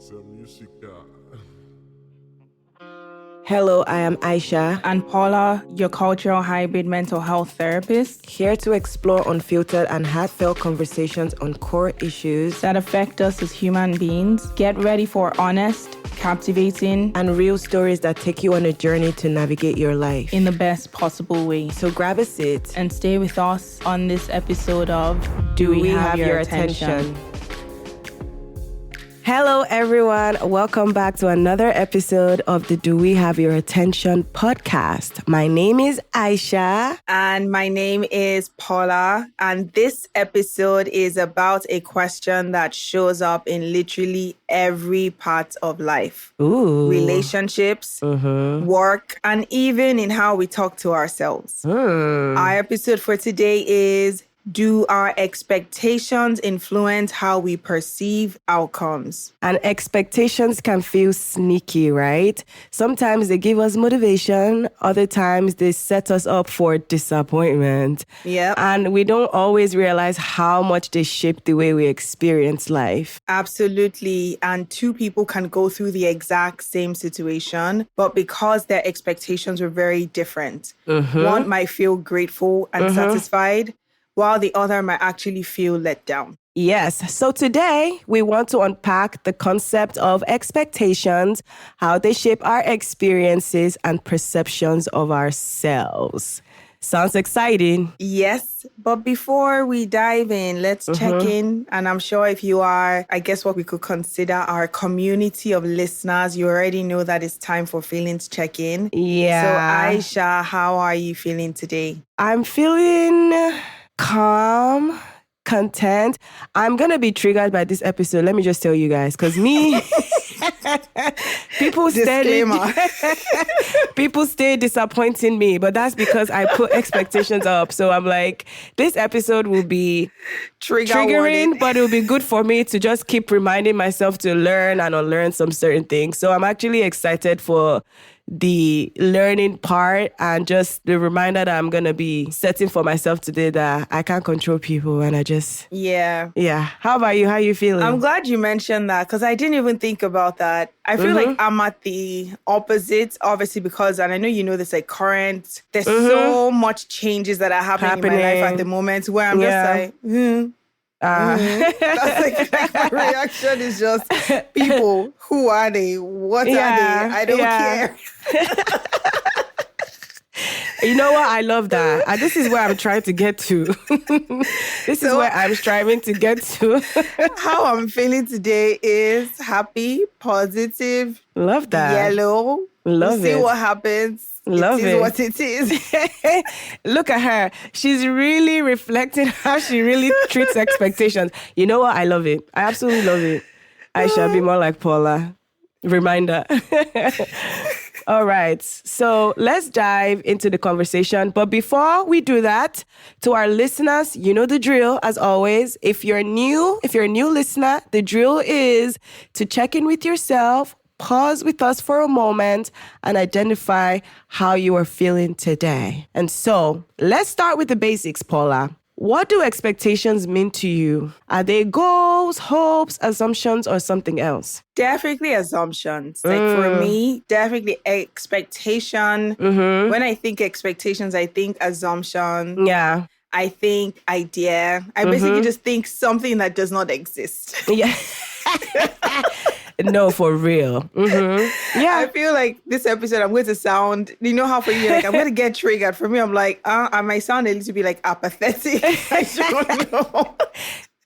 Essa música. Hello, I am Aisha, and Paula, your cultural hybrid mental health therapist, here to explore unfiltered and heartfelt conversations on core issues that affect us as human beings. Get ready for honest, captivating, and real stories that take you on a journey to navigate your life in the best possible way. So grab a seat And stay with us on this episode of Do We Have Your Attention? Hello, everyone. Welcome back to another episode of the Do We Have Your Attention podcast. My name is Aisha. And my name is Paula. And this episode is about a question that shows up in literally every part of life. Ooh. Relationships, work, and even in how we talk to ourselves. Our episode for today is, do our expectations influence how we perceive outcomes? And expectations can feel sneaky, right? Sometimes they give us motivation. Other times they set us up for disappointment. Yep. And we don't always realize how much they shape the way we experience life. Absolutely. And two people can go through the exact same situation, but because their expectations were very different, one might feel grateful and satisfied, while the other might actually feel let down. Yes. So today we want to unpack the concept of expectations, how they shape our experiences and perceptions of ourselves. Sounds exciting. Yes, but before we dive in, let's check in. And I'm sure if you are, I guess what we could consider our community of listeners, you already know that it's time for feelings check-in. Yeah. So Aisha, how are you feeling today? I'm feeling calm, content. I'm going to be triggered by this episode. Let me just tell you guys, because people stay disappointing me, but that's because I put expectations up. So I'm like, this episode will be triggering, but it will be good for me to just keep reminding myself to learn and unlearn some certain things. So I'm actually excited for the learning part and just the reminder that I'm going to be setting for myself today that I can't control people and I just... Yeah. How about you? How are you feeling? I'm glad you mentioned that because I didn't even think about that. I feel like I'm at the opposite, obviously, because, and I know you know this, like current, there's so much changes that are happening in my life at the moment where I'm just like, That's like my reaction is just, people, who are they? What are they? I don't care. You know what? I love that. And this is where I'm trying to get to. This is where I'm striving to get to. How I'm feeling today is happy, positive. Love that. Yellow. Love we'll see what happens. Love it. Is what it is. Look at her. She's really reflecting how she really treats expectations. You know what? I love it. I absolutely love it. I shall be more like Paula. Reminder. All right. So let's dive into the conversation. But before we do that, to our listeners, you know the drill as always. If you're a new listener, the drill is to check in with yourself, pause with us for a moment, and identify how you are feeling today. And so let's start with the basics, Paula. What do expectations mean to you? Are they goals, hopes, assumptions, or something else? Definitely assumptions. Like for me, definitely expectation. When I think expectations, I think assumption. Yeah. I think idea. I basically just think something that does not exist. Yeah. No, for real. Yeah. I feel like this episode, I'm going to sound, you know how for you, like, I'm going to get triggered. For me, I'm like, I might sound a little bit like apathetic. I don't know.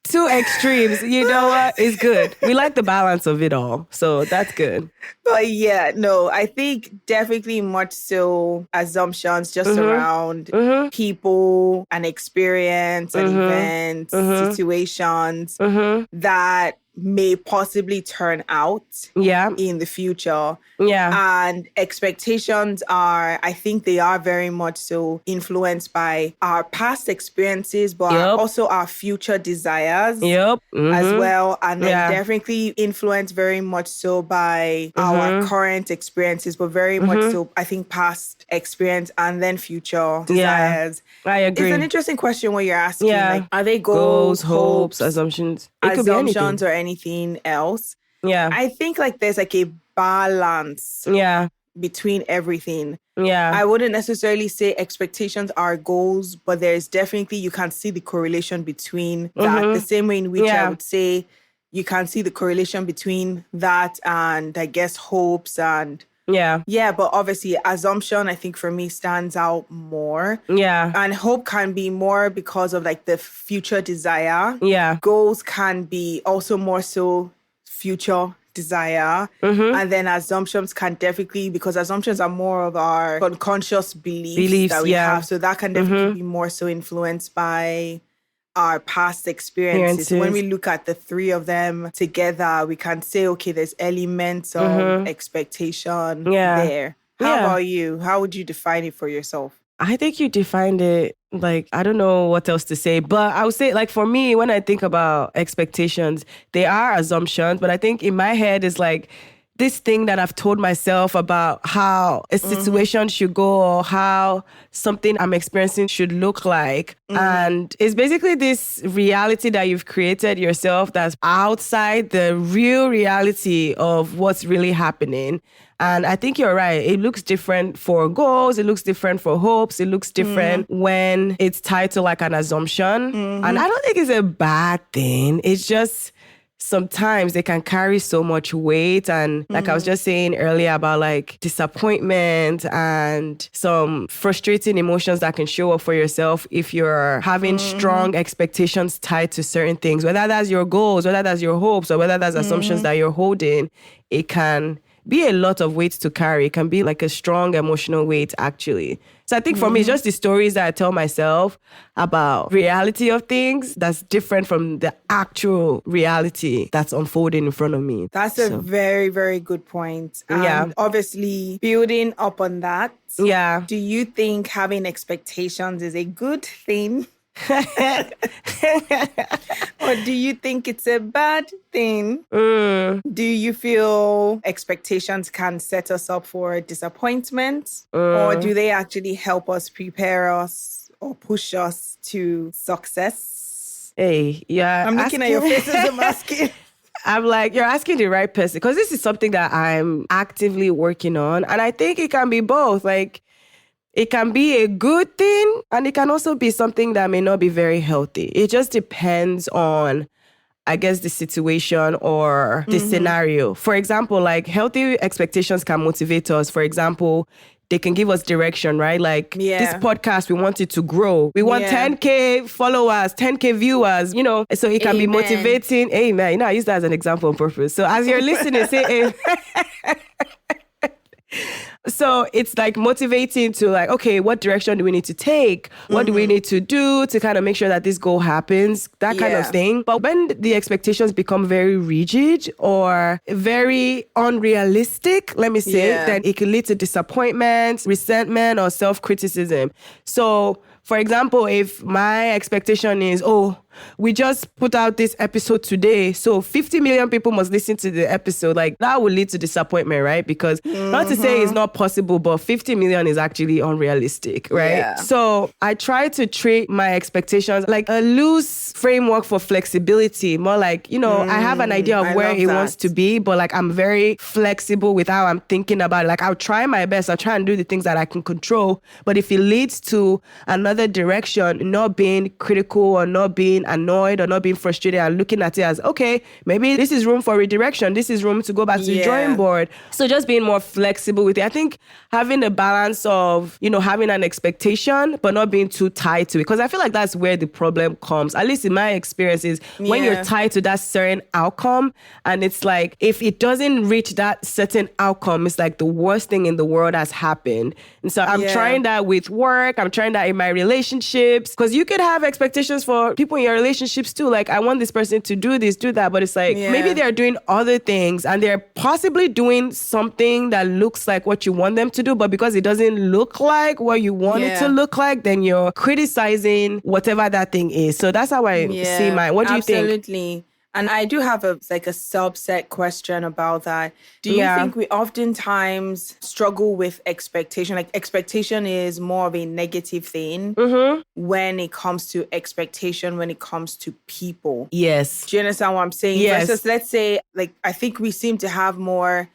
Two extremes, you know what? It's good. We like the balance of it all. So that's good. But yeah, no, I think definitely much so assumptions just around people and experience and events, situations that may possibly turn out in the future. Yeah. And expectations are, I think they are very much so influenced by our past experiences, but also our future desires as well. And then definitely influenced very much so by our current experiences, but very much so, I think, past experience and then future desires. I agree. It's an interesting question what you're asking. Like, are they goals, hopes, assumptions? It could be assumptions or anything else? Yeah. I think like there's like a balance Yeah. between everything. Yeah. I wouldn't necessarily say expectations are goals, but there's definitely, you can see the correlation between that. The same way in which I would say you can see the correlation between that and I guess hopes and yeah, but obviously assumption, I think for me stands out more. Yeah. And hope can be more because of like the future desire. Yeah. Goals can be also more so future desire. And then assumptions can definitely, because assumptions are more of our unconscious beliefs that we have. So that can definitely be more so influenced by our past experiences. When we look at the three of them together, we can say, okay, there's elements of expectation there. How about you? How would you define it for yourself? I think you defined it like, I don't know what else to say, but I would say like for me, when I think about expectations, they are assumptions, but I think in my head is like this thing that I've told myself about how a situation should go or how something I'm experiencing should look like. And it's basically this reality that you've created yourself that's outside the real reality of what's really happening. And I think you're right. It looks different for goals. It looks different for hopes. It looks different when it's tied to like an assumption. And I don't think it's a bad thing. It's just sometimes they can carry so much weight. And like I was just saying earlier about like disappointment and some frustrating emotions that can show up for yourself if you're having strong expectations tied to certain things, whether that's your goals, whether that's your hopes, or whether that's assumptions that you're holding. It can be a lot of weight to carry. It can be like a strong emotional weight, actually. So I think for me, it's just the stories that I tell myself about reality of things that's different from the actual reality that's unfolding in front of me. That's a very, very good point. And obviously, building up on that, do you think having expectations is a good thing? Or do you think it's a bad thing? Do you feel expectations can set us up for disappointment? Or do they actually help us, prepare us, or push us to success? Hey, yeah. I'm looking at your faces, I'm asking. I'm like, you're asking the right person, because this is something that I'm actively working on. And I think it can be both. Like, it can be a good thing, and it can also be something that may not be very healthy. It just depends on, I guess, the situation or the scenario. For example, like healthy expectations can motivate us. For example, they can give us direction, right? Like this podcast, we want it to grow. We want 10K followers, 10K viewers, you know, so it can be motivating. Amen. You know, I use that as an example on purpose. So as you're listening, say amen. So it's like motivating to like, okay, what direction do we need to take? What do we need to do to kind of make sure that this goal happens? That kind of thing. But when the expectations become very rigid or very unrealistic, let me say, then it can lead to disappointment, resentment, or self-criticism. So for example, if my expectation is, we just put out this episode today, so 50 million people must listen to the episode, like that will lead to disappointment, right? Because not to say it's not possible, but 50 million is actually unrealistic, right? Yeah. So I try to treat my expectations like a loose framework for flexibility, more like, you know, I have an idea of where it wants to be, but like I'm very flexible with how I'm thinking about it. Like I'll try my best, I'll try and do the things that I can control, but if it leads to another direction, not being critical or not being annoyed or not being frustrated and looking at it as, okay, maybe this is room for redirection. This is room to go back to the drawing board. So just being more flexible with it. I think having a balance of, you know, having an expectation, but not being too tied to it. Because I feel like that's where the problem comes. At least in my experience is when you're tied to that certain outcome, and it's like, if it doesn't reach that certain outcome, it's like the worst thing in the world has happened. And so I'm trying that with work. I'm trying that in my relationships. Because you could have expectations for people in your relationships too. Like, I want this person to do this, do that. But it's like, maybe they're doing other things and they're possibly doing something that looks like what you want them to do. But because it doesn't look like what you want it to look like, then you're criticizing whatever that thing is. So that's how I see mine. What do you think? Absolutely. And I do have a subset question about that. Do you think we oftentimes struggle with expectation? Like expectation is more of a negative thing when it comes to expectation, when it comes to people. Yes. Do you understand what I'm saying? Yes. Versus, let's say, like, I think we seem to have more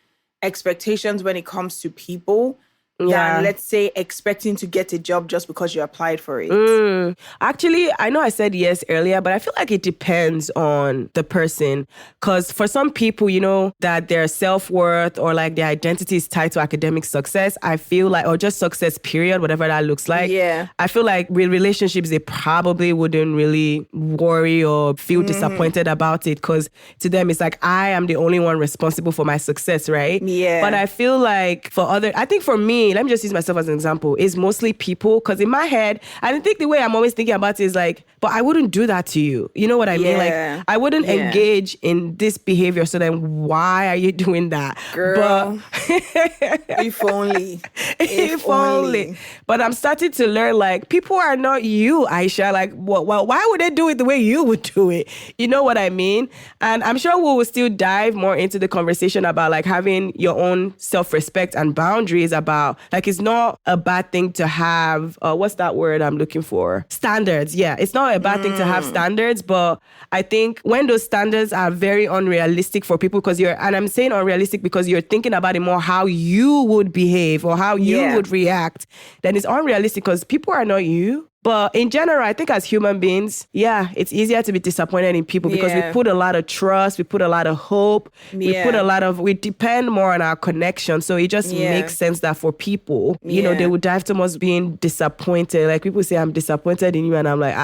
expectations when it comes to people than, let's say, expecting to get a job just because you applied for it. Actually, I know I said yes earlier, but I feel like it depends on the person. Because for some people, you know, that their self-worth or like their identity is tied to academic success, I feel like, or just success period, whatever that looks like. Yeah. I feel like with relationships, they probably wouldn't really worry or feel disappointed about it, because to them, it's like, I am the only one responsible for my success, right? Yeah. But I feel like I think for me, let me just use myself as an example, is mostly people. Because in my head, I think the way I'm always thinking about it is like, but I wouldn't do that to you. You know what I mean? Like, I wouldn't engage in this behavior. So then why are you doing that? Girl, if only. If only. But I'm starting to learn, like, people are not you, Aisha. Like, well, why would they do it the way you would do it? You know what I mean? And I'm sure we will still dive more into the conversation about like having your own self-respect and boundaries, about like, it's not a bad thing to have, what's that word I'm looking for? Standards. Yeah, it's not a bad thing to have standards, but I think when those standards are very unrealistic for people, and I'm saying unrealistic because you're thinking about it more how you would behave or how you would react, then it's unrealistic because people are not you. But in general, I think as human beings, it's easier to be disappointed in people because we put a lot of trust, we put a lot of hope, we depend more on our connection. So it just makes sense that for people, you know, they would dive towards being disappointed. Like people say, I'm disappointed in you, and I'm like,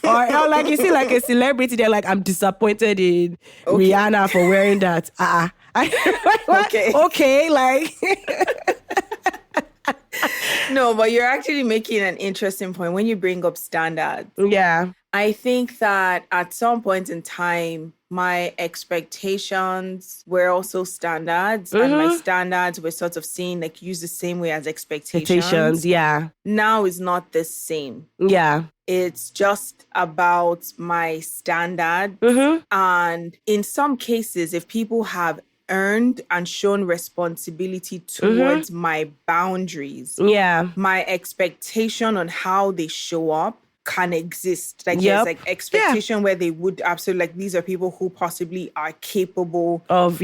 or like you see like a celebrity, they're like, I'm disappointed in Rihanna for wearing that. Okay, like... No, but you're actually making an interesting point when you bring up standards. Yeah. I think that at some point in time, my expectations were also standards, and my standards were sort of seen like used the same way as expectations. Yeah. Now is not the same. Yeah. It's just about my standards. And in some cases, if people have earned and shown responsibility towards my boundaries, my expectation on how they show up can exist. Like there's like expectation where they would absolutely, like, these are people who possibly are capable of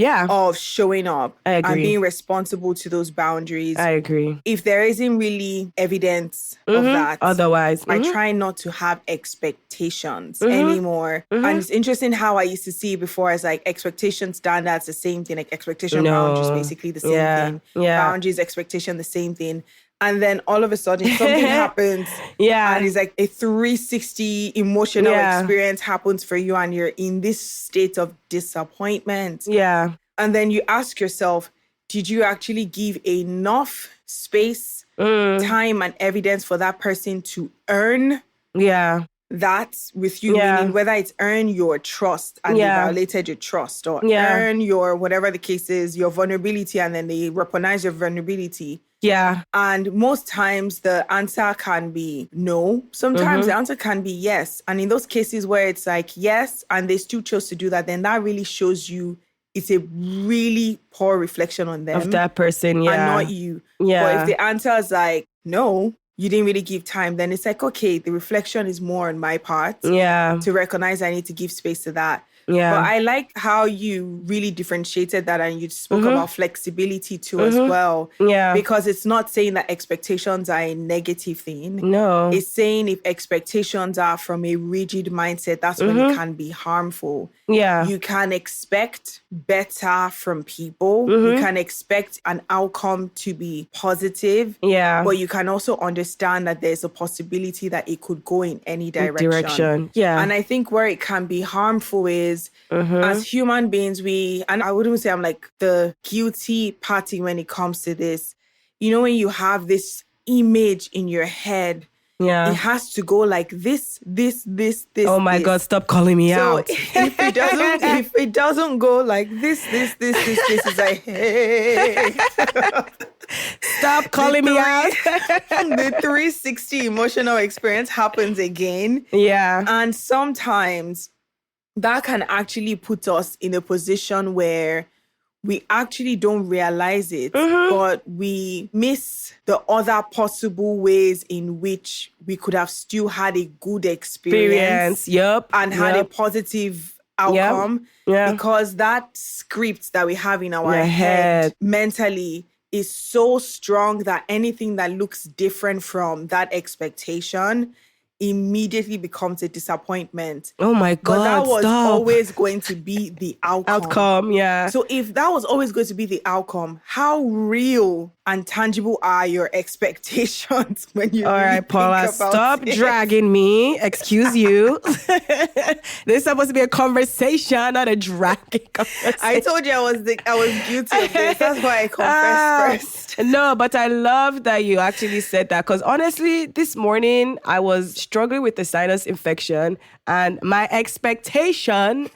showing up and being responsible to those boundaries. I agree. If there isn't really evidence of that, otherwise, I try not to have expectations anymore. And it's interesting how I used to see it before as like expectation, standards, the same thing, like expectation, boundaries, basically the same thing. Boundaries, expectation, the same thing. And then all of a sudden something happens. And it's like a 360 emotional experience happens for you, and you're in this state of disappointment. And then you ask yourself, did you actually give enough space, time, and evidence for that person to earn that with you? Meaning whether it's earn your trust and they violated your trust, or earn your, whatever the case is, your vulnerability, and then they weaponize your vulnerability. And most times the answer can be no. Sometimes the answer can be yes. And in those cases where it's like yes, and they still chose to do that, then that really shows you it's a really poor reflection on them. Of that person, and not you. But if the answer is like, no, you didn't really give time, then it's like, okay, the reflection is more on my part. To recognize I need to give space to that. But I like how you really differentiated that, and you spoke about flexibility too as well. Because it's not saying that expectations are a negative thing. No. It's saying if expectations are from a rigid mindset, that's when it can be harmful. You can expect better from people. You can expect an outcome to be positive. But you can also understand that there's a possibility that it could go in any direction. And I think where it can be harmful is as human beings, and I wouldn't say I'm like the guilty party when it comes to this. You know, when you have this image in your head, it has to go like this. Oh my God, stop calling me out. If it doesn't go like this is like, hey. Stop calling me out. The 360 emotional experience happens again. And sometimes that can actually put us in a position where we actually don't realize it, but we miss the other possible ways in which we could have still had a good experience. And had a positive outcome. Because that script that we have in our head mentally is so strong that anything that looks different from that expectation immediately becomes a disappointment. Oh my God, but that was always going to be the outcome. So if that was always going to be the outcome, how real and tangible are your expectations when you All really right, Paula, think about stop it? dragging me. Excuse you. This is supposed to be a conversation, not a dragging conversation. I told you I was guilty of this. That's why I confessed first. No, but I love that you actually said that, because honestly, this morning I was struggling with the sinus infection, and my expectation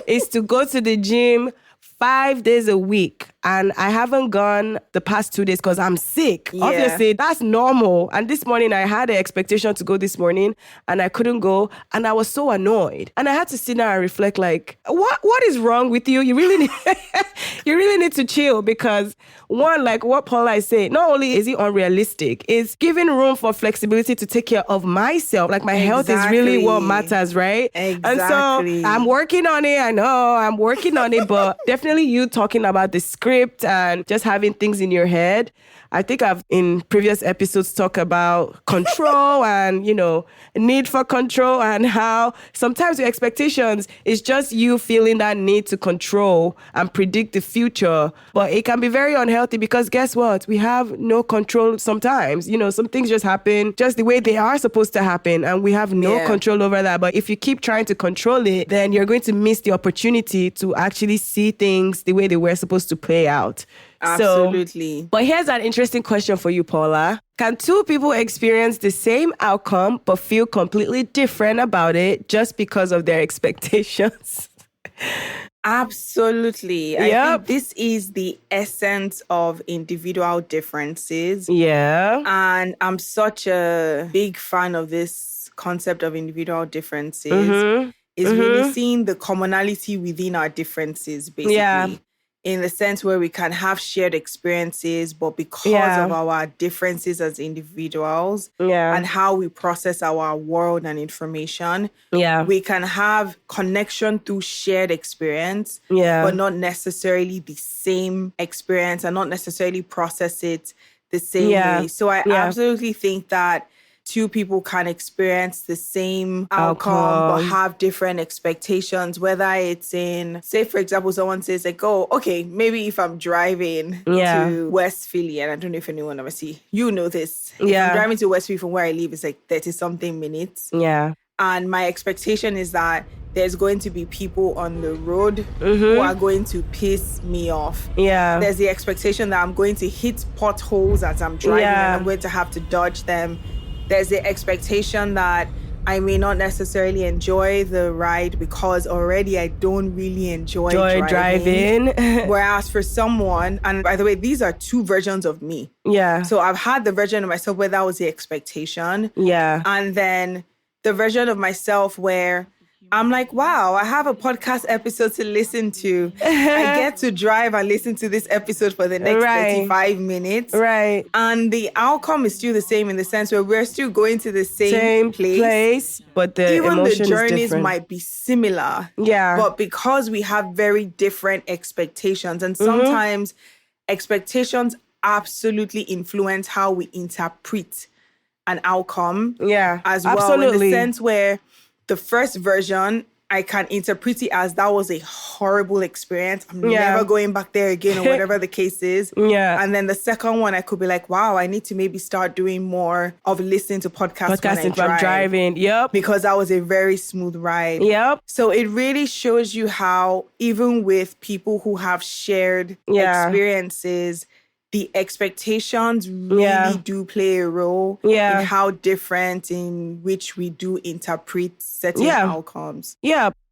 is to go to the gym 5 days a week. And I haven't gone the past 2 days because I'm sick. Obviously, that's normal. And this morning, I had an expectation to go this morning and I couldn't go. And I was so annoyed. And I had to sit down and reflect, like, what is wrong with you? You really need, you really need to chill, because one, like what Paula is saying, not only is it unrealistic, it's giving room for flexibility to take care of myself. Like my health is really what matters, right? Exactly. And so I'm working on it. I know I'm working on it, but definitely you talking about the script and just having things in your head. I think I've in previous episodes talked about control and, need for control, and how sometimes your expectations is just you feeling that need to control and predict the future. But it can be very unhealthy, because guess what? We have no control sometimes. Some things just happen just the way they are supposed to happen, and we have no control over that. But if you keep trying to control it, then you're going to miss the opportunity to actually see things the way they were supposed to play out. Absolutely. But here's an interesting question for you, Paula. Can two people experience the same outcome but feel completely different about it just because of their expectations? Absolutely. I think this is the essence of individual differences. And I'm such a big fan of this concept of individual differences. Is really seeing the commonality within our differences, basically. In the sense where we can have shared experiences, but because of our differences as individuals and how we process our world and information, we can have connection through shared experience, but not necessarily the same experience, and not necessarily process it the same way. So I absolutely think that two people can experience the same outcome but have different expectations, whether it's in, say, for example, someone says like, oh, okay, maybe if I'm driving to West Philly, and I don't know if anyone ever see, this. If I'm driving to West Philly from where I live, it's like 30-something minutes. And my expectation is that there's going to be people on the road who are going to piss me off. There's the expectation that I'm going to hit potholes as I'm driving and I'm going to have to dodge them. There's the expectation that I may not necessarily enjoy the ride because already I don't really enjoy driving. Whereas for someone, and by the way, these are two versions of me. So I've had the version of myself where that was the expectation. And then the version of myself where I'm like, wow, I have a podcast episode to listen to. I get to drive and listen to this episode for the next 35 minutes. And the outcome is still the same in the sense where we're still going to the same place, but the even emotion the journeys is different. might be similar. But because we have very different expectations, and sometimes expectations absolutely influence how we interpret an outcome as well. Absolutely. In the sense where the first version, I can interpret it as that was a horrible experience. I'm never going back there again, or whatever the case is. And then the second one, I could be like, wow, I need to maybe start doing more of listening to podcasts when I'm driving. Because that was a very smooth ride. So it really shows you how even with people who have shared experiences, the expectations really do play a role in how different in which we do interpret certain outcomes.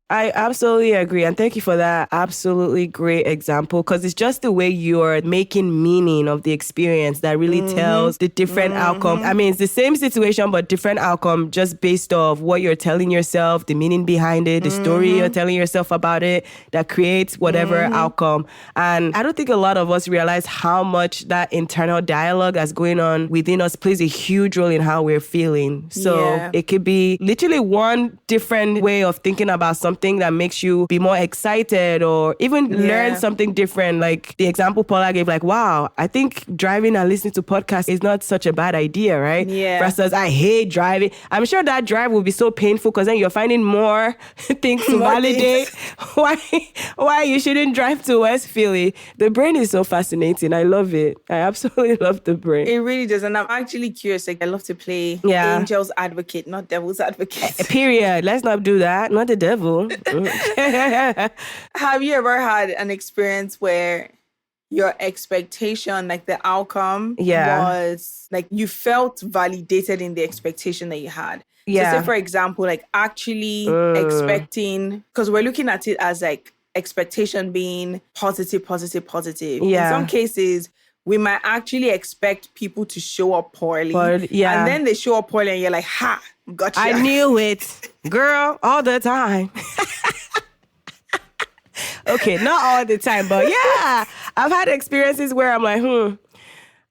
I absolutely agree. And thank you for that absolutely great example, because it's just the way you're making meaning of the experience that really tells the different outcome. I mean, it's the same situation, but different outcome just based off what you're telling yourself, the meaning behind it, the story you're telling yourself about it that creates whatever outcome. And I don't think a lot of us realize how much that internal dialogue that's going on within us plays a huge role in how we're feeling. So it could be literally one different way of thinking about something that makes you be more excited or even learn something different. Like the example Paula gave, like, wow, I think driving and listening to podcasts is not such a bad idea, right? Yeah. Versus I hate driving. I'm sure that drive will be so painful because then you're finding more things to validate why you shouldn't drive to West Philly. The brain is so fascinating. I love it. I absolutely love the brain. It really does. And I'm actually curious. Like, I love to play angel's advocate, not devil's advocate. Period. Let's not do that. Not the devil. Have you ever had an experience where your expectation, like the outcome was like you felt validated in the expectation that you had? Yeah. So say, for example, like actually expecting, because we're looking at it as like expectation being positive. Yeah. In some cases, we might actually expect people to show up poorly. And then they show up poorly and you're like, ha, gotcha. I knew it. Girl, all the time. Okay, not all the time, but yeah. I've had experiences where I'm like,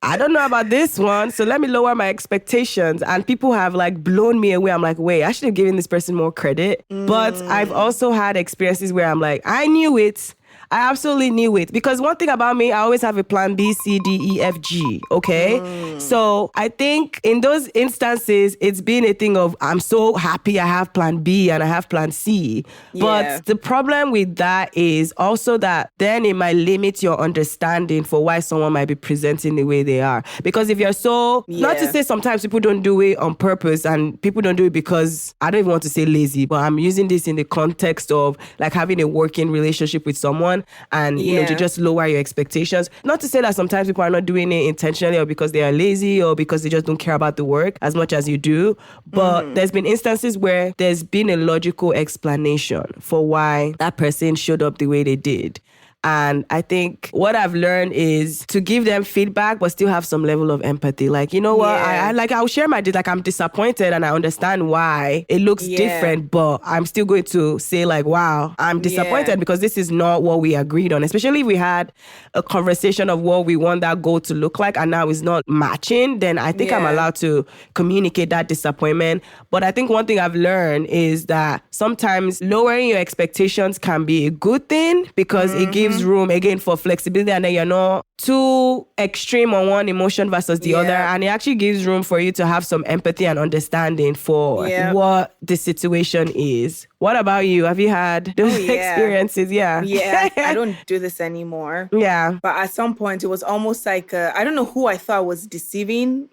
I don't know about this one, so let me lower my expectations. And people have like blown me away. I'm like, wait, I should have given this person more credit. But I've also had experiences where I'm like, I knew it. I absolutely knew it. Because one thing about me, I always have a plan B, C, D, E, F, G. Okay? So I think in those instances, it's been a thing of, I'm so happy I have plan B and I have plan C. But the problem with that is also that then it might limit your understanding for why someone might be presenting the way they are. Because if you're so, not to say sometimes people don't do it on purpose and people don't do it because, I don't even want to say lazy, but I'm using this in the context of like having a working relationship with someone. And, you know, to just lower your expectations. Not to say that sometimes people are not doing it intentionally or because they are lazy or because they just don't care about the work as much as you do. But there's been instances where there's been a logical explanation for why that person showed up the way they did. And I think what I've learned is to give them feedback, but still have some level of empathy. Like, you know what? I'll share my, like, I'm disappointed and I understand why it looks different, but I'm still going to say like, wow, I'm disappointed because this is not what we agreed on. Especially if we had a conversation of what we want that goal to look like and now it's not matching, then I think I'm allowed to communicate that disappointment. But I think one thing I've learned is that sometimes lowering your expectations can be a good thing because it gives room again for flexibility, and then you're not too extreme on one emotion versus the other, and it actually gives room for you to have some empathy and understanding for what the situation is. What about you? Have you had those experiences? I don't do this anymore. But at some point it was almost like I don't know who I thought was deceiving.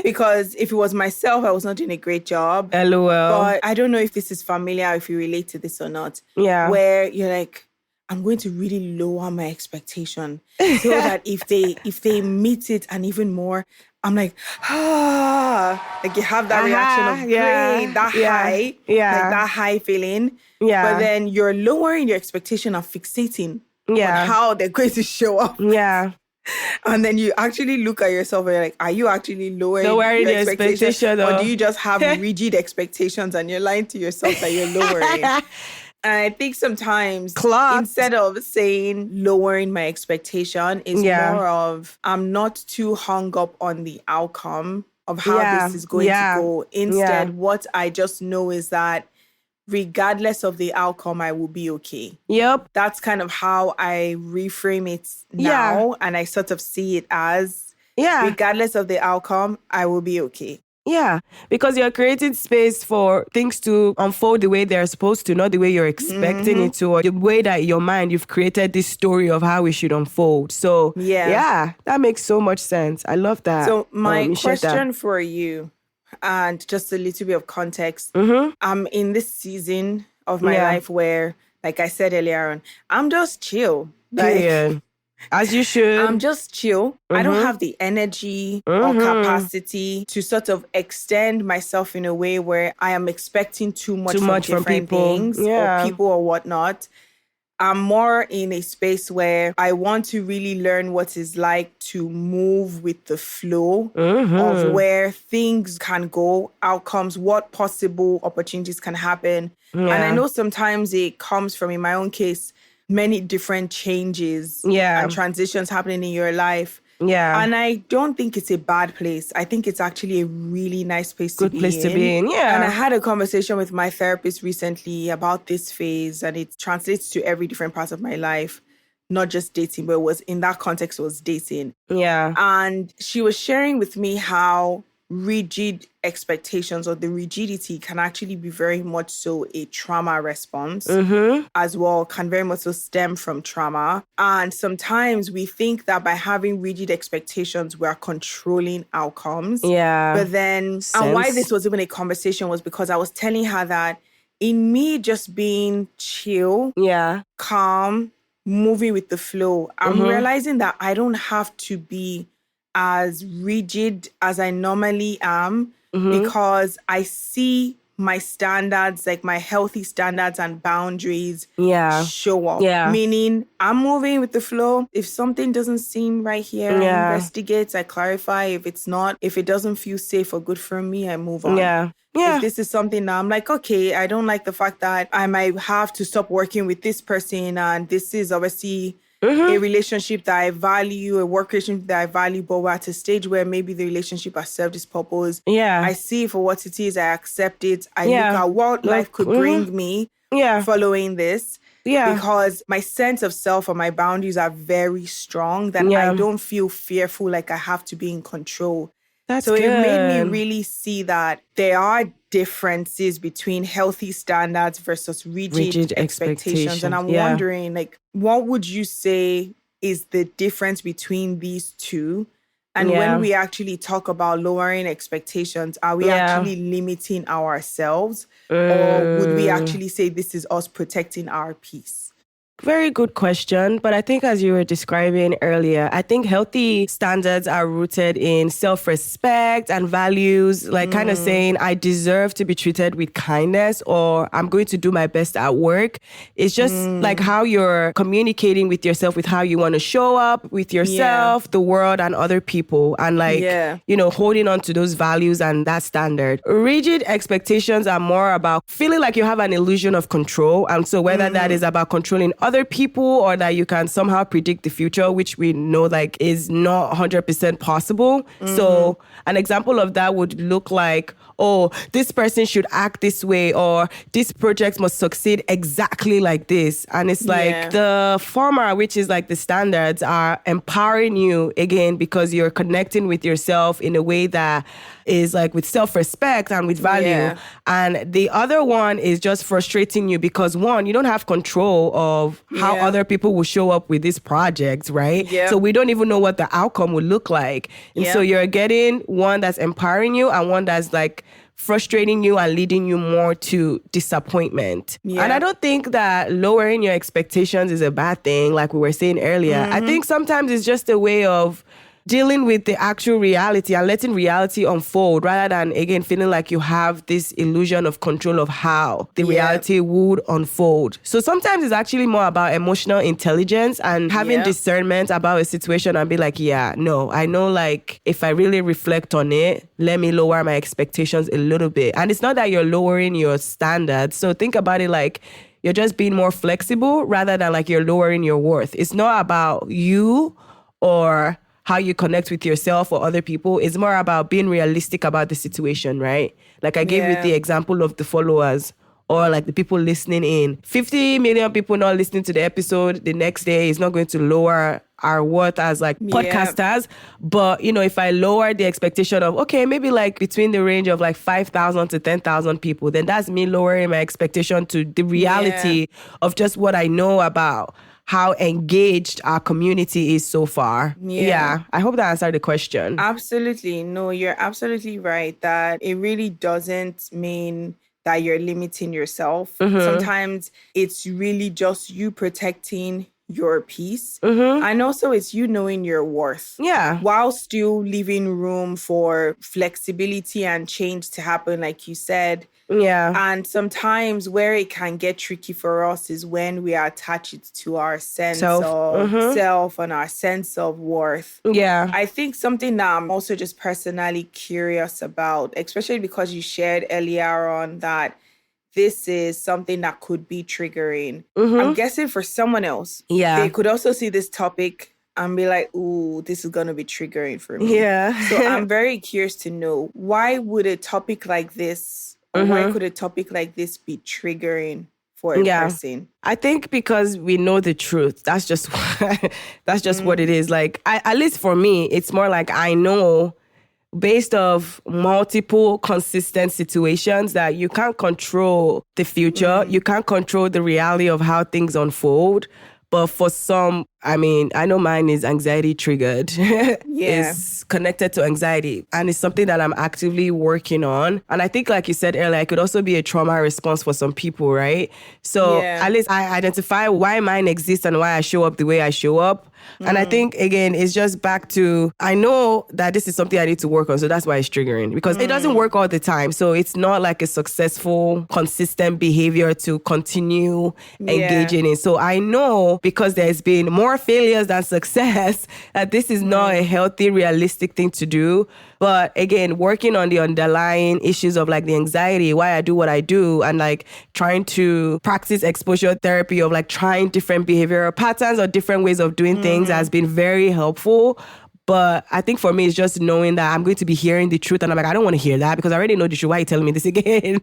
Because if it was myself, I was not doing a great job. LOL. But I don't know if this is familiar, if you relate to this or not. Where you're like, I'm going to really lower my expectation so that if they meet it and even more, I'm like, like you have that reaction of great, that high, like that high feeling. But then you're lowering your expectation and fixating on how they're going to show up. And then you actually look at yourself and you're like, are you actually lowering your expectations? Or do you just have rigid expectations and you're lying to yourself that you're lowering? And I think sometimes instead of saying lowering my expectation, is more of I'm not too hung up on the outcome of how this is going to go. Instead, what I just know is that regardless of the outcome, I will be okay. That's kind of how I reframe it now. And I sort of see it as regardless of the outcome, I will be okay. Because you're creating space for things to unfold the way they're supposed to, not the way you're expecting it to, or the way that in your mind you've created this story of how it should unfold. So, that makes so much sense. I love that. So, my question for you, and just a little bit of context, I'm in this season of my life where, like I said earlier on, I'm just chill. Like, As you should. I'm just chill. I don't have the energy or capacity to sort of extend myself in a way where I am expecting too much from different people. things Yeah. or people or whatnot. I'm more in a space where I want to really learn what it's like to move with the flow of where things can go, outcomes, what possible opportunities can happen. And I know sometimes it comes from, in my own case, many different changes and transitions happening in your life. Yeah. And I don't think it's a bad place. I think it's actually a really nice place to be in. Good place to be in, yeah. And I had a conversation with my therapist recently about this phase, and it translates to every different part of my life, not just dating, but it was in that context, it was dating. Yeah. And she was sharing with me how rigid expectations or the rigidity can actually be very much so a trauma response as well, can very much so stem from trauma. And sometimes we think that by having rigid expectations, we are controlling outcomes. Yeah. But then, and why this was even a conversation was because I was telling her that in me just being chill, calm, moving with the flow, I'm realizing that I don't have to be as rigid as I normally am because I see my standards, like my healthy standards and boundaries show up. Meaning I'm moving with the flow. If something doesn't seem right here, I investigate, I clarify. If it's not, if it doesn't feel safe or good for me, I move on. If this is something that I'm like, okay, I don't like the fact that I might have to stop working with this person, and this is obviously a relationship that I value, a work relationship that I value, but we're at a stage where maybe the relationship has served its purpose. I see it for what it is. I accept it. I look at what life could bring me following this. Because my sense of self and my boundaries are very strong, that I don't feel fearful like I have to be in control. So good. It made me really see that there are differences between healthy standards versus rigid expectations. And I'm wondering, like, what would you say is the difference between these two? And when we actually talk about lowering expectations, are we actually limiting ourselves? Or would we actually say this is us protecting our peace? Very good question. But I think as you were describing earlier, I think healthy standards are rooted in self-respect and values, like kind of saying, I deserve to be treated with kindness, or I'm going to do my best at work. It's just like how you're communicating with yourself, with how you want to show up with yourself, the world, and other people. And like, you know, holding on to those values and that standard. Rigid expectations are more about feeling like you have an illusion of control. And so whether that is about controlling other people or that you can somehow predict the future, which we know like is not 100% possible. So an example of that would look like, oh, this person should act this way, or this project must succeed exactly like this. And it's like the former, which is like the standards, are empowering you again because you're connecting with yourself in a way that is like with self-respect and with value. And the other one is just frustrating you because one, you don't have control of how other people will show up with these projects, right? So we don't even know what the outcome will look like. And so you're getting one that's empowering you and one that's like frustrating you and leading you more to disappointment. And I don't think that lowering your expectations is a bad thing, like we were saying earlier. I think sometimes it's just a way of dealing with the actual reality and letting reality unfold rather than, again, feeling like you have this illusion of control of how the reality would unfold. So sometimes it's actually more about emotional intelligence and having discernment about a situation and be like, no, I know like if I really reflect on it, let me lower my expectations a little bit. And it's not that you're lowering your standards. So think about it like you're just being more flexible rather than like you're lowering your worth. It's not about you or how you connect with yourself or other people. Is more about being realistic about the situation, right? Like I gave you the example of the followers or like the people listening in. 50 million people not listening to the episode the next day is not going to lower our worth as like podcasters. But, you know, if I lower the expectation of, okay, maybe like between the range of like 5,000 to 10,000 people, then that's me lowering my expectation to the reality of just what I know about how engaged our community is so far. I hope that answered the question. Absolutely. No, you're absolutely right that it really doesn't mean that you're limiting yourself. Sometimes it's really just you protecting your peace. And also it's you knowing your worth. Yeah. While still leaving room for flexibility and change to happen, like you said. Yeah. And sometimes where it can get tricky for us is when we attach it to our sense of self and our sense of worth. Yeah. I think something that I'm also just personally curious about, especially because you shared earlier on that this is something that could be triggering. I'm guessing for someone else, they could also see this topic and be like, ooh, this is going to be triggering for me. Yeah. So I'm very curious to know, why would a topic like this, or why could a topic like this be triggering for a person? I think because we know the truth. That's just what it is. Like, at least for me, it's more like I know based off multiple consistent situations that you can't control the future. You can't control the reality of how things unfold. But for some, I mean, I know mine is anxiety triggered. It's connected to anxiety. And it's something that I'm actively working on. And I think, like you said earlier, it could also be a trauma response for some people, right? So at least I identify why mine exists and why I show up the way I show up. And I think, again, it's just back to, I know that this is something I need to work on. So that's why it's triggering, because it doesn't work all the time. So it's not like a successful, consistent behavior to continue engaging in. So I know, because there's been more failures than success, that this is not a healthy, realistic thing to do. But again, working on the underlying issues of like the anxiety, why I do what I do, and like trying to practice exposure therapy of like trying different behavioral patterns or different ways of doing things has been very helpful. But I think for me, it's just knowing that I'm going to be hearing the truth. And I'm like, I don't want to hear that because I already know the truth. Why are you telling me this again?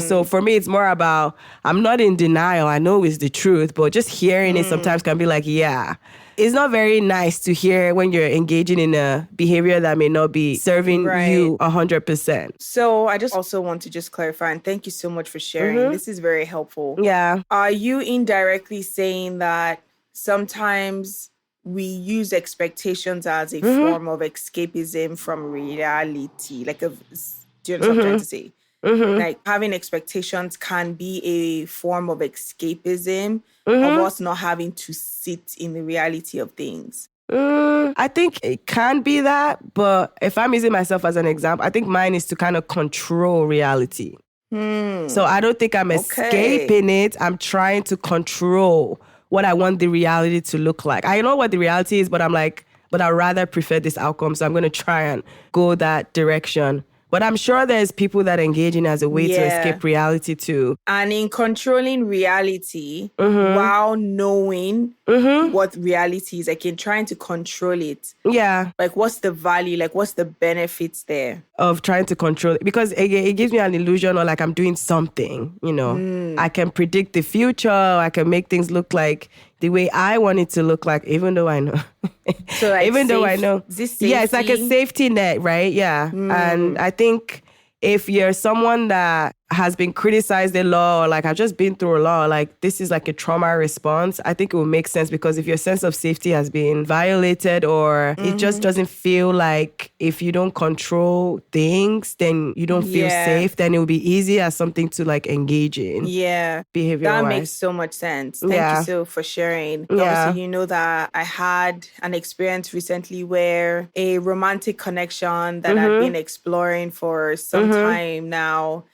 So for me, it's more about, I'm not in denial. I know it's the truth, but just hearing it sometimes can be like, yeah. It's not very nice to hear when you're engaging in a behavior that may not be serving you 100%. So I just also want to just clarify, and thank you so much for sharing. This is very helpful. Yeah. Are you indirectly saying that sometimes we use expectations as a form of escapism from reality? Like, do you know what I'm trying to say? Like, having expectations can be a form of escapism of us not having to sit in the reality of things. I think it can be that, but if I'm using myself as an example, I think mine is to kind of control reality. So I don't think I'm escaping it. I'm trying to control what I want the reality to look like. I know what the reality is, but I'm like, but I'd rather prefer this outcome. So I'm going to try and go that direction. But I'm sure there's people that engage in as a way to escape reality too. And in controlling reality while knowing what reality is, like in trying to control it. Yeah. Like, what's the value? Like, what's the benefits there? Of trying to control it. Because it gives me an illusion or like I'm doing something, you know. I can predict the future. I can make things look like the way I want it to look like, even though I know. So like even though I know. Is this safety? Yeah, it's like a safety net, right? Yeah. And I think if you're someone that has been criticized a lot, or like I've just been through a lot, like this is like a trauma response, I think it will make sense, because if your sense of safety has been violated, or it just doesn't feel like if you don't control things, then you don't feel safe, then it will be easy as something to like engage in. Yeah. Behavior-wise. That makes so much sense. Thank you so for sharing. Obviously, you know that I had an experience recently where a romantic connection that I've been exploring for some time now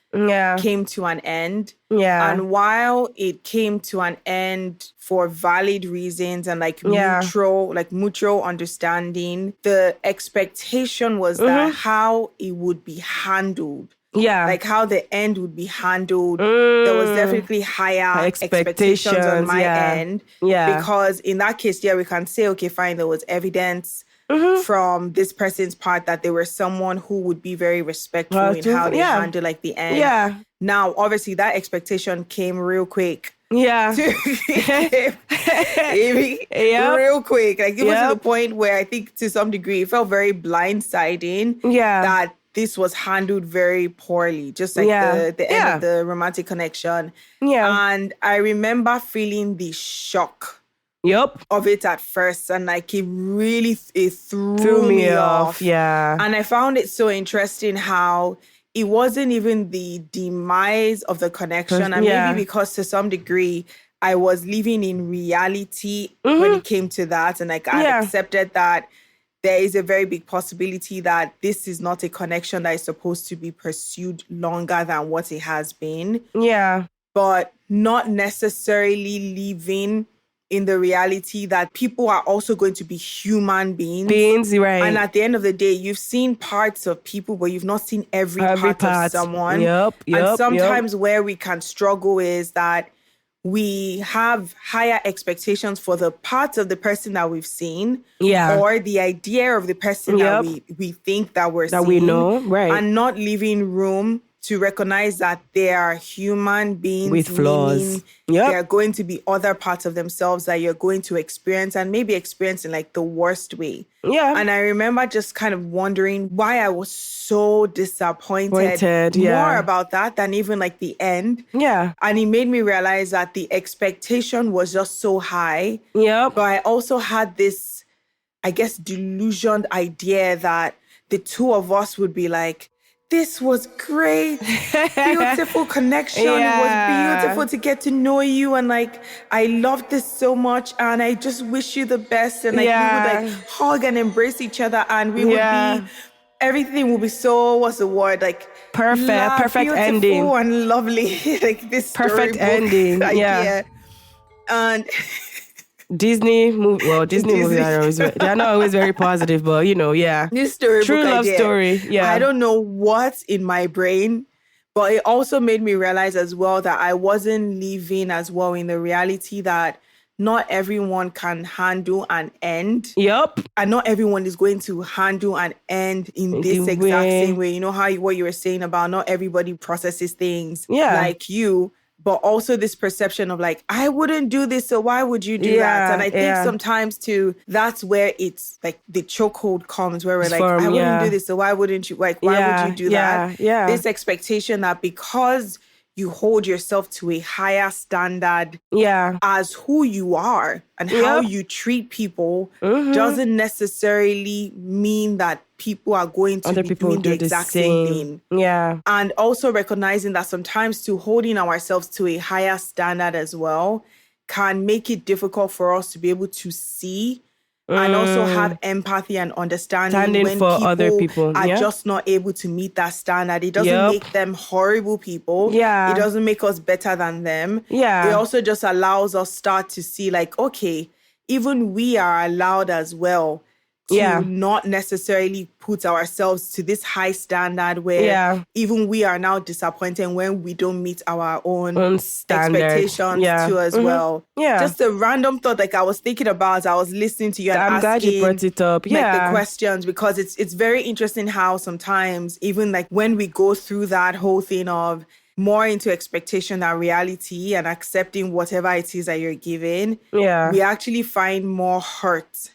came to an end. And while it came to an end for valid reasons and like mutual understanding, the expectation was that how it would be handled. Like how the end would be handled. There was definitely higher expectations on my end. Because in that case, we can say, okay, fine, there was evidence from this person's part that they were someone who would be very respectful in how they handle like the end. Now, obviously, that expectation came real quick. Real quick. Like, it was to the point where I think to some degree it felt very blindsiding that this was handled very poorly, just like the end of the romantic connection. And I remember feeling the shock of it at first, and like it really threw me off. And I found it so interesting how it wasn't even the demise of the connection, and maybe because to some degree I was living in reality when it came to that. And like, I accepted that there is a very big possibility that this is not a connection that is supposed to be pursued longer than what it has been. Yeah. But not necessarily living in the reality that people are also going to be human beings. Right. And at the end of the day, you've seen parts of people, but you've not seen every part of someone. And sometimes where we can struggle is that we have higher expectations for the parts of the person that we've seen, or the idea of the person that we think that we're seeing, we know, right? And not leaving room to recognize that they are human beings with flaws. There are going to be other parts of themselves that you're going to experience, and maybe experience in like the worst way. Yeah. And I remember just kind of wondering why I was so disappointed more about that than even like the end. Yeah. And it made me realize that the expectation was just so high. Yep. But I also had this, I guess, delusioned idea that the two of us would be like, this was great, beautiful connection. It was beautiful to get to know you. And like, I loved this so much. And I just wish you the best. And like, we would like hug and embrace each other. And we would be, everything would be so, what's the word? Like, perfect ending. And lovely. Like this perfect ending. idea. And Disney movies are always they're not always very positive, but this storybook true love idea, story. I don't know what's in my brain, but it also made me realize as well that I wasn't living as well in the reality that not everyone can handle an end. Yep. And not everyone is going to handle an end in this exact same way. You know what you were saying about not everybody processes things like you. But also this perception of like, I wouldn't do this, so why would you do that? And I think sometimes too, that's where it's like the chokehold comes, where we're like, I wouldn't do this, so why wouldn't you? Like, why would you do that? Yeah. This expectation that because you hold yourself to a higher standard as who you are and how you treat people doesn't necessarily mean that people are going to be doing the exact same thing. Yeah. And also recognizing that sometimes to holding ourselves to a higher standard as well can make it difficult for us to be able to see and also have empathy and understanding when other people are just not able to meet that standard. It doesn't make them horrible people. Yeah. It doesn't make us better than them. Yeah. It also just allows us start to see like, okay, even we are allowed as well to not necessarily put ourselves to this high standard where even we are now disappointed when we don't meet our own expectations too as well. Yeah. Just a random thought like I was thinking about as I was listening to you and I'm glad you brought it up. Like, the questions, because it's very interesting how sometimes even like when we go through that whole thing of more into expectation than reality and accepting whatever it is that you're given, we actually find more hurt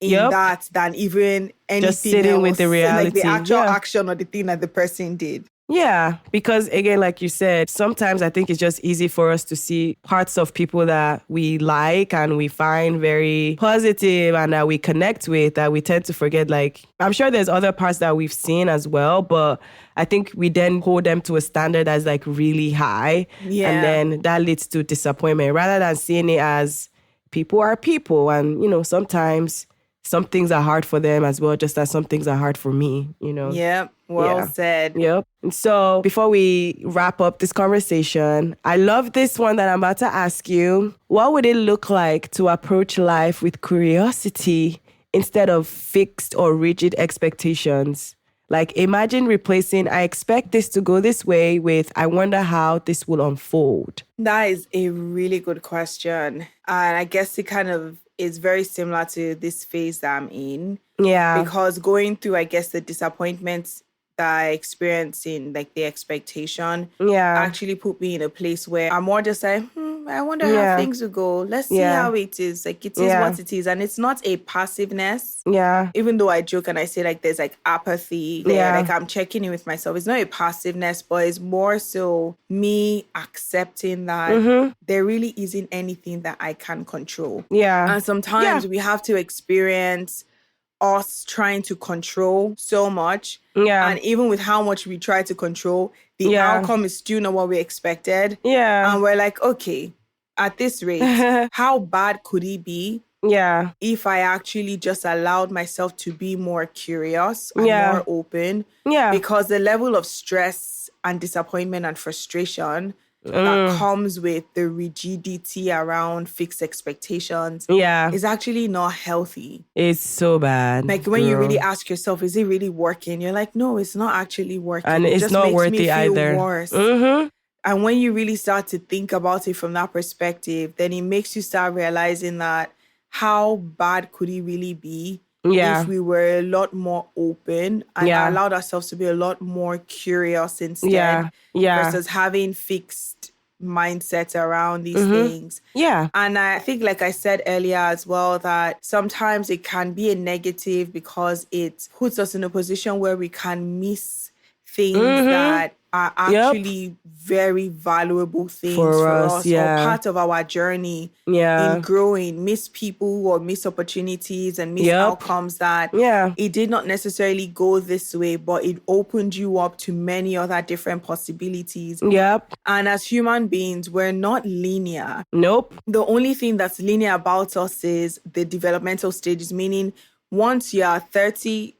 in that than even anything just sitting else, with the reality, like the actual action or the thing that the person did. Yeah, because again, like you said, sometimes I think it's just easy for us to see parts of people that we like and we find very positive and that we connect with, that we tend to forget. Like, I'm sure there's other parts that we've seen as well, but I think we then hold them to a standard that's like really high. Yeah. And then that leads to disappointment rather than seeing it as people are people. And, sometimes some things are hard for them as well, just as some things are hard for me, Yep. Well said. Yep. And so before we wrap up this conversation, I love this one that I'm about to ask you. What would it look like to approach life with curiosity instead of fixed or rigid expectations? Like, imagine replacing, I expect this to go this way with, I wonder how this will unfold. That is a really good question. And I guess it kind of is very similar to this phase that I'm in. Yeah. Because going through, I guess, the disappointments that I experienced in like the expectation actually put me in a place where I'm more just like, I wonder how things will go. Let's see how it is. Like, it is what it is. And it's not a passiveness. Yeah. Even though I joke and I say like there's like apathy there, like I'm checking in with myself. It's not a passiveness, but it's more so me accepting that there really isn't anything that I can control. Yeah. And sometimes we have to experience us trying to control so much. Yeah. And even with how much we try to control, the outcome is still not what we expected. Yeah. And we're like, okay, at this rate, how bad could it be Yeah. if I actually just allowed myself to be more curious and Yeah. more open? Yeah. Because the level of stress and disappointment and frustration that comes with the rigidity around fixed expectations Yeah. is actually not healthy. It's so bad. Like when you really ask yourself, is it really working? You're like, no, it's not actually working. And it it's just not makes worthy me feel either. worse. Mm-hmm. And when you really start to think about it from that perspective, then it makes you start realizing that how bad could it really be if we were a lot more open and allowed ourselves to be a lot more curious instead versus having fixed mindsets around these things. Yeah. And I think, like I said earlier as well, that sometimes it can be a negative because it puts us in a position where we can miss things that are actually very valuable things for us or part of our journey in growing, miss people or miss opportunities and miss outcomes that it did not necessarily go this way, but it opened you up to many other different possibilities. And as human beings, we're not linear. The only thing that's linear about us is the developmental stages, meaning once you are 30,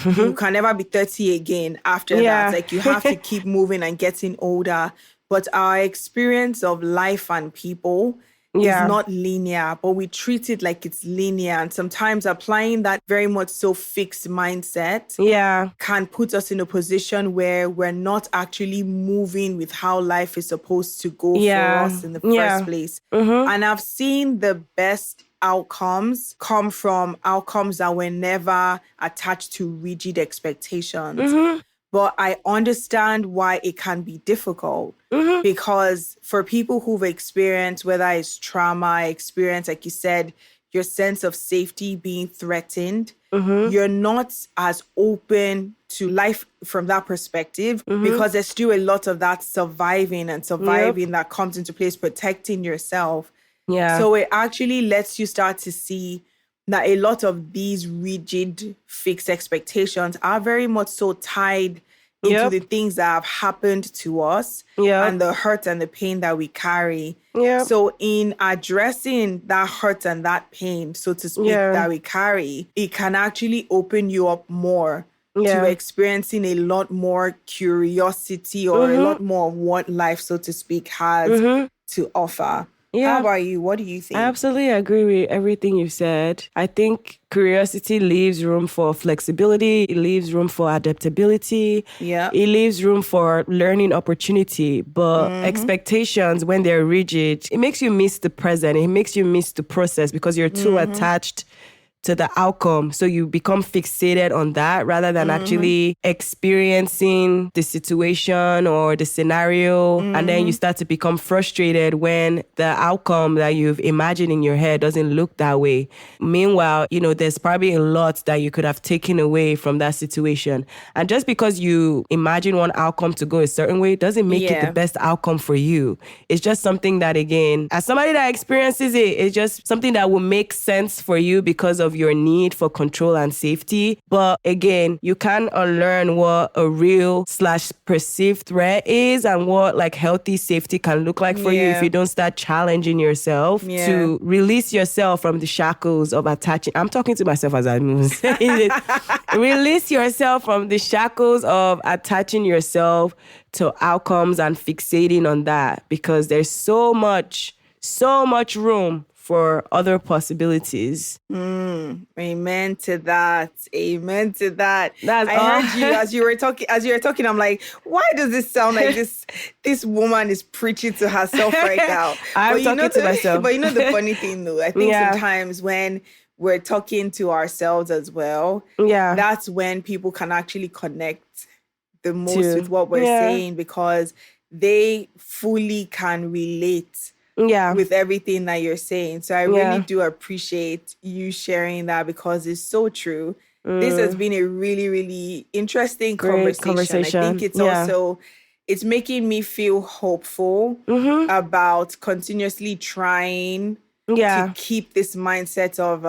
you can never be 30 again after that. Like you have to keep moving and getting older. But our experience of life and people is not linear, but we treat it like it's linear. And sometimes applying that very much so fixed mindset can put us in a position where we're not actually moving with how life is supposed to go for us in the first place. And I've seen the best outcomes come from outcomes that were never attached to rigid expectations. But I understand why it can be difficult because for people who've experienced, whether it's trauma, experience, like you said, your sense of safety being threatened, you're not as open to life from that perspective because there's still a lot of that surviving that comes into place, protecting yourself. So it actually lets you start to see that a lot of these rigid fixed expectations are very much so tied into the things that have happened to us and the hurt and the pain that we carry. So in addressing that hurt and that pain, so to speak, that we carry, it can actually open you up more to experiencing a lot more curiosity or a lot more of what life, so to speak, has to offer. How about you? What do you think? I absolutely agree with everything you've said. I think curiosity leaves room for flexibility. It leaves room for adaptability. It leaves room for learning opportunity. But expectations, when they're rigid, it makes you miss the present. It makes you miss the process because you're too attached to the outcome. So you become fixated on that rather than actually experiencing the situation or the scenario. And then you start to become frustrated when the outcome that you've imagined in your head doesn't look that way. Meanwhile, there's probably a lot that you could have taken away from that situation. And just because you imagine one outcome to go a certain way doesn't make it the best outcome for you. It's just something that, again, as somebody that experiences it, it's just something that will make sense for you because of your need for control and safety. But again, you can unlearn what a real/perceived threat is and what healthy safety can look like for you if you don't start challenging yourself to release yourself from the shackles of attaching. I'm talking to myself as I'm saying it. Release yourself from the shackles of attaching yourself to outcomes and fixating on that, because there's so much room for other possibilities. Amen to that. Amen to that. That's I heard you as you were talking. I'm like, why does this sound like this woman is preaching to herself right now? I'm talking to myself. But the funny thing though, I think sometimes when we're talking to ourselves as well, that's when people can actually connect the most with what we're saying, because they fully can relate with everything that you're saying. So I really do appreciate you sharing that, because it's so true. This has been a really, really interesting conversation. I think it's also, it's making me feel hopeful about continuously trying to keep this mindset of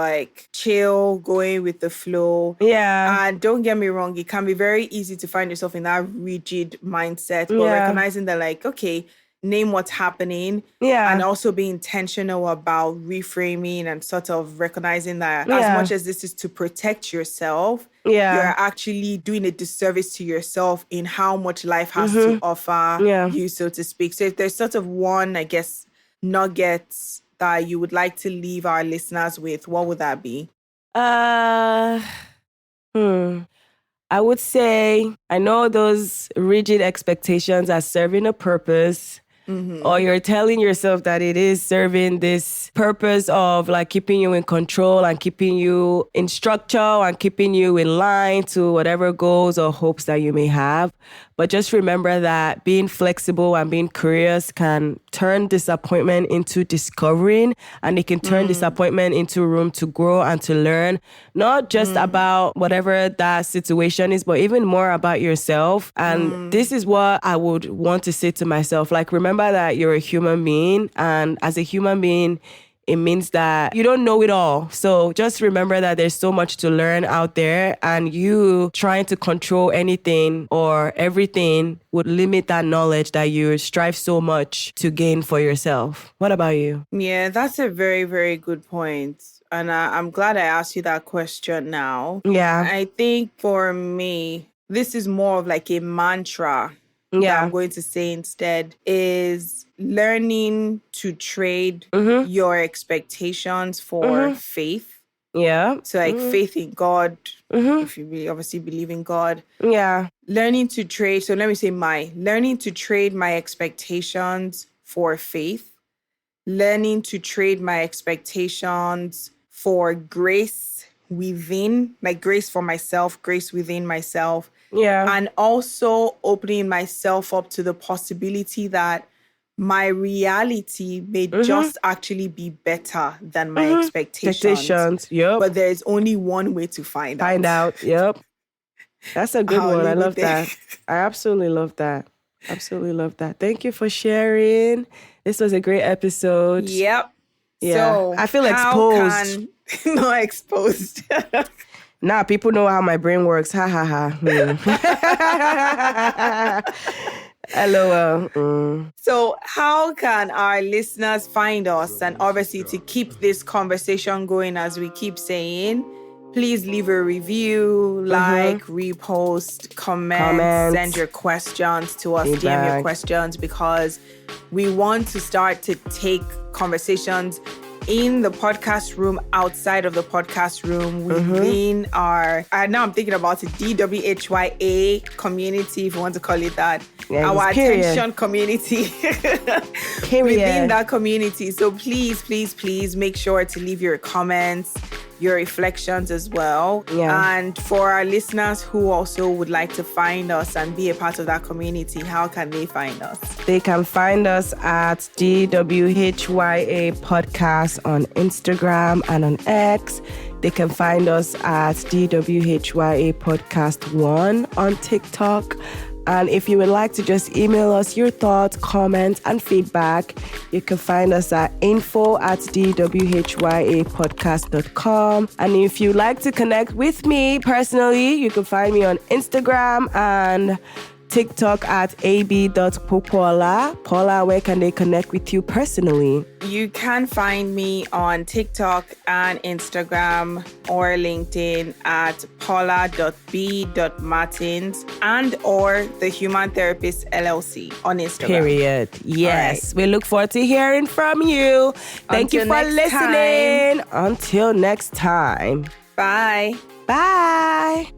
chill, going with the flow. And don't get me wrong, it can be very easy to find yourself in that rigid mindset, but recognizing that okay, name what's happening. Yeah. And also be intentional about reframing and sort of recognizing that as much as this is to protect yourself, you're actually doing a disservice to yourself in how much life has to offer you, so to speak. So if there's sort of one, I guess, nuggets that you would like to leave our listeners with, what would that be? I would say, I know those rigid expectations are serving a purpose, or you're telling yourself that it is serving this purpose of like keeping you in control and keeping you in structure and keeping you in line to whatever goals or hopes that you may have. But just remember that being flexible and being curious can turn disappointment into discovering, and it can turn disappointment into room to grow and to learn, not just about whatever that situation is, but even more about yourself. And this is what I would want to say to myself. Like, remember that you're a human being, and as a human being, it means that you don't know it all. So just remember that there's so much to learn out there, and you trying to control anything or everything would limit that knowledge that you strive so much to gain for yourself. What about you? Yeah, that's a very, very good point. And I'm glad I asked you that question now. Yeah. I think for me, this is more of like a mantra that I'm going to say instead, is learning to trade your expectations for faith. Yeah. So like faith in God, if you really obviously believe in God. Yeah. Learning to trade. So let me say learning to trade my expectations for faith. Learning to trade my expectations for grace within, like grace for myself, grace within myself. Yeah. And also opening myself up to the possibility that my reality may just actually be better than my expectations. Yep. But there's only one way to find out. Yep. That's a good one. I love that. I absolutely love that. Absolutely love that. Thank you for sharing. This was a great episode. Yep. Yeah. So I feel exposed. Not exposed. Nah, people know how my brain works. Ha ha ha. LOL. So how can our listeners find us? And obviously to keep this conversation going, as we keep saying, please leave a review, like, repost, comment, send your questions to us, DM your questions, because we want to start to take conversations in the podcast room, outside of the podcast room, within our, now I'm thinking about it, DWHYA community, if you want to call it that. Yeah, our attention community. Within that community. So please, please, please make sure to leave your comments, your reflections as well. Yeah. And for our listeners who also would like to find us and be a part of that community, how can they find us? They can find us at DWHYA Podcast on Instagram and on X. They can find us at DWHYA Podcast 1 on TikTok. And if you would like to just email us your thoughts, comments, and feedback, you can find us at info@dwhyapodcast.com. And if you'd like to connect with me personally, you can find me on Instagram and TikTok at ab.popoola. Paula, where can they connect with you personally? You can find me on TikTok and Instagram or LinkedIn at paula.b.martins and or the Human Therapist LLC on Instagram. Period. Yes. Right. We look forward to hearing from you. Thank you for listening. Until next time. Bye. Bye.